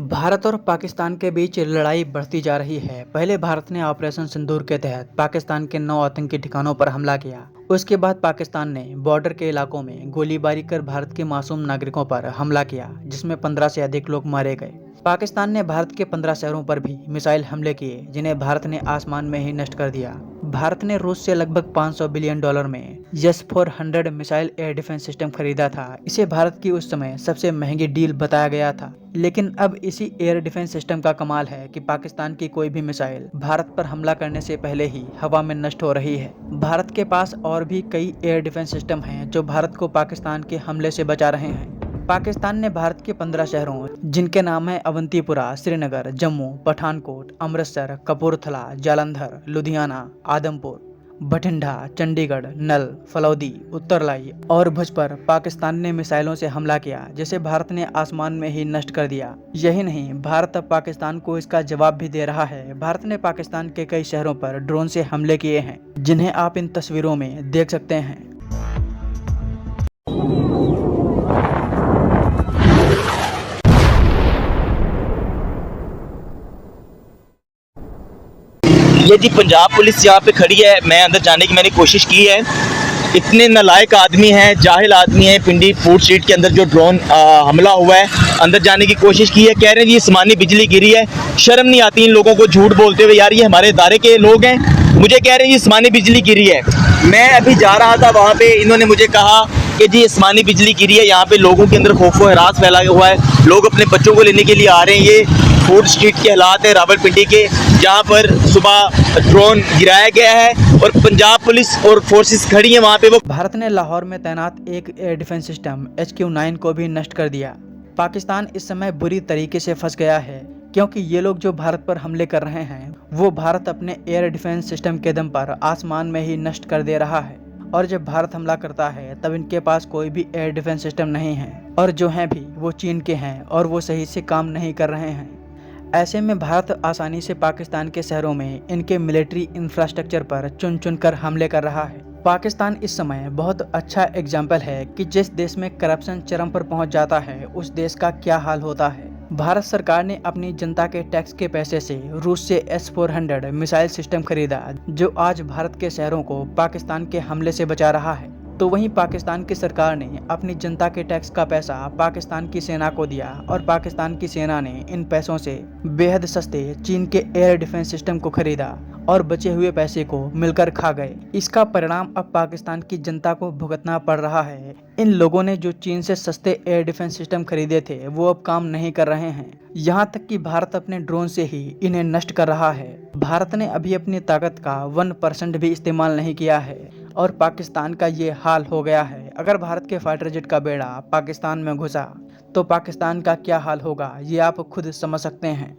भारत और पाकिस्तान के बीच लड़ाई बढ़ती जा रही है। पहले भारत ने ऑपरेशन सिंदूर के तहत पाकिस्तान के 9 आतंकी ठिकानों पर हमला किया। उसके बाद पाकिस्तान ने बॉर्डर के इलाकों में गोलीबारी कर भारत के मासूम नागरिकों पर हमला किया, जिसमें 15 से अधिक लोग मारे गए। पाकिस्तान ने भारत के 15 शहरों पर भी मिसाइल हमले किए, जिन्हें भारत ने आसमान में ही नष्ट कर दिया। भारत ने रूस से लगभग $500 बिलियन में S-400 missile air defence system खरीदा था। इसे भारत की उस समय सबसे महंगी डील बताया गया था। लेकिन अब इसी एयर डिफेंस सिस्टम का कमाल है कि पाकिस्तान की कोई भी मिसाइल भारत पर हमला करने से पहले ही हवा में नष्ट हो रही है। भारत के पास और भी कई एयर डिफेंस सिस्टम हैं जो भारत को पाकिस्तान के हमले से बचा रहे हैं। पाकिस्तान ने भारत के 15 शहरों, जिनके नाम है अवंतीपुरा, श्रीनगर, जम्मू, पठानकोट, अमृतसर, कपूरथला, जालंधर, लुधियाना, आदमपुर, बठिंडा, चंडीगढ़, नल, फलौदी, उत्तरलाई और भुज पर पाकिस्तान ने मिसाइलों से हमला किया, जिसे भारत ने आसमान में ही नष्ट कर दिया। यही नहीं, भारत अब पाकिस्तान को इसका जवाब भी दे रहा है। भारत ने पाकिस्तान के कई शहरों पर ड्रोन से हमले किए हैं, जिन्हें आप इन तस्वीरों में देख सकते हैं। ये जी पंजाब पुलिस यहाँ पे खड़ी है। मैं अंदर जाने की मैंने कोशिश की है। इतने नालायक आदमी हैं, जाहिल आदमी हैं। पिंडी फूड स्ट्रीट के अंदर जो ड्रोन हमला हुआ है, अंदर जाने की कोशिश की है। कह रहे हैं जी आसमानी बिजली गिरी है। शर्म नहीं आती इन लोगों को झूठ बोलते हुए। यार ये हमारे इदारे के लोग हैं, मुझे कह रहे हैं जी आसमानी बिजली गिरी है। मैं अभी जा रहा था वहाँ पे, इन्होंने मुझे कहा कि जी आसमानी बिजली गिरी है। यहाँ पे लोगों के अंदर खौफ व हरास फैला हुआ है। लोग अपने बच्चों को लेने के लिए आ रहे हैं। ये फूड स्ट्रीट के हालात है रावलपिंडी के, जहाँ पर सुबह ड्रोन गिराया गया है और पंजाब पुलिस और फोर्सेस खड़ी हैं वहाँ पे। वो भारत ने लाहौर में तैनात एक एयर डिफेंस सिस्टम HQ-9 को भी नष्ट कर दिया। पाकिस्तान इस समय बुरी तरीके से फंस गया है, क्योंकि ये लोग जो भारत पर हमले कर रहे हैं, वो भारत अपने एयर डिफेंस सिस्टम के दम पर आसमान में ही नष्ट कर दे रहा है। और जब भारत हमला करता है तब इनके पास कोई भी एयर डिफेंस सिस्टम नहीं है, और जो हैं भी वो चीन के हैं और वो सही से काम नहीं कर रहे हैं। ऐसे में भारत आसानी से पाकिस्तान के शहरों में इनके मिलिट्री इंफ्रास्ट्रक्चर पर चुन चुन कर हमले कर रहा है। पाकिस्तान इस समय बहुत अच्छा एग्जाम्पल है कि जिस देश में करप्शन चरम पर पहुंच जाता है, उस देश का क्या हाल होता है। भारत सरकार ने अपनी जनता के टैक्स के पैसे से रूस से S-400 मिसाइल सिस्टम खरीदा, जो आज भारत के शहरों को पाकिस्तान के हमले से बचा रहा है। तो वहीं पाकिस्तान की सरकार ने अपनी जनता के टैक्स का पैसा पाकिस्तान की सेना को दिया, और पाकिस्तान की सेना ने इन पैसों से बेहद सस्ते चीन के एयर डिफेंस सिस्टम को खरीदा और बचे हुए पैसे को मिलकर खा गए। इसका परिणाम अब पाकिस्तान की जनता को भुगतना पड़ रहा है। इन लोगों ने जो चीन से सस्ते एयर डिफेंस सिस्टम खरीदे थे, वो अब काम नहीं कर रहे हैं। यहाँ तक कि भारत अपने ड्रोन से ही इन्हें नष्ट कर रहा है। भारत ने अभी अपनी ताकत का 1% भी इस्तेमाल नहीं किया है, और पाकिस्तान का ये हाल हो गया है। अगर भारत के फाइटर जेट का बेड़ा पाकिस्तान में घुसा तो पाकिस्तान का क्या हाल होगा, ये आप खुद समझ सकते हैं।